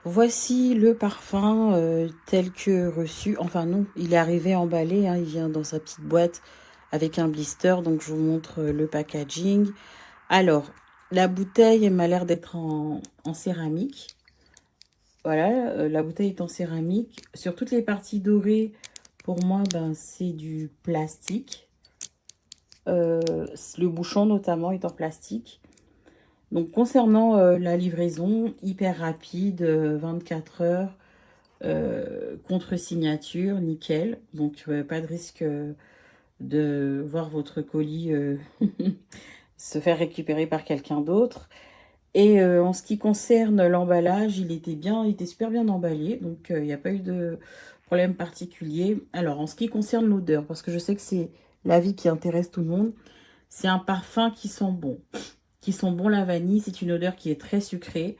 Voici le parfum tel que reçu. Enfin non, il est arrivé emballé, hein, il vient dans sa petite boîte avec un blister. Donc je vous montre le packaging. Alors, la bouteille elle m'a l'air d'être en céramique. Voilà, la bouteille est en céramique. Sur toutes les parties dorées, pour moi, ben, c'est du plastique. Le bouchon notamment est en plastique. Donc concernant la livraison, hyper rapide, 24 heures, contre-signature, nickel. Donc pas de risque de voir votre colis se faire récupérer par quelqu'un d'autre. Et en ce qui concerne l'emballage, il était super bien emballé, donc il n'y a pas eu de problème particulier. Alors en ce qui concerne l'odeur, parce que je sais que c'est l'avis qui intéresse tout le monde, c'est un parfum qui sent bon. Qui sent bon la vanille, c'est une odeur qui est très sucrée.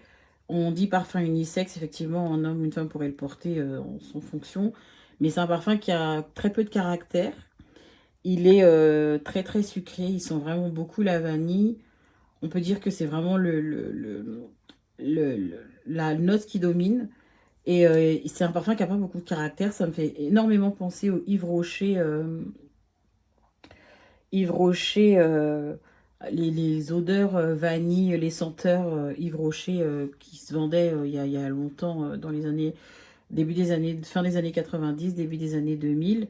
On dit parfum unisexe, effectivement, un homme, une femme pourrait le porter en son fonction. Mais c'est un parfum qui a très peu de caractère. Il est très très sucré, il sent vraiment beaucoup la vanille. On peut dire que c'est vraiment la note qui domine. Et c'est un parfum qui n'a pas beaucoup de caractère. Ça me fait énormément penser au Yves Rocher. Yves Rocher, les odeurs vanille, les senteurs Yves Rocher qui se vendaient il y a longtemps, dans les années, fin des années 90, début des années 2000.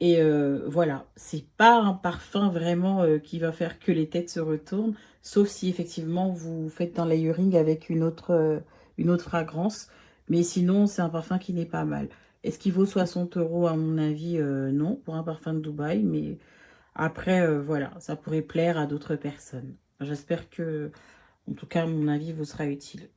Et voilà, c'est pas un parfum vraiment qui va faire que les têtes se retournent, sauf si effectivement vous faites un layering avec une autre fragrance. Mais sinon, c'est un parfum qui n'est pas mal. Est-ce qu'il vaut 60 euros? À mon avis, non, pour un parfum de Dubaï. Mais après, voilà, ça pourrait plaire à d'autres personnes. J'espère que, en tout cas, mon avis vous sera utile.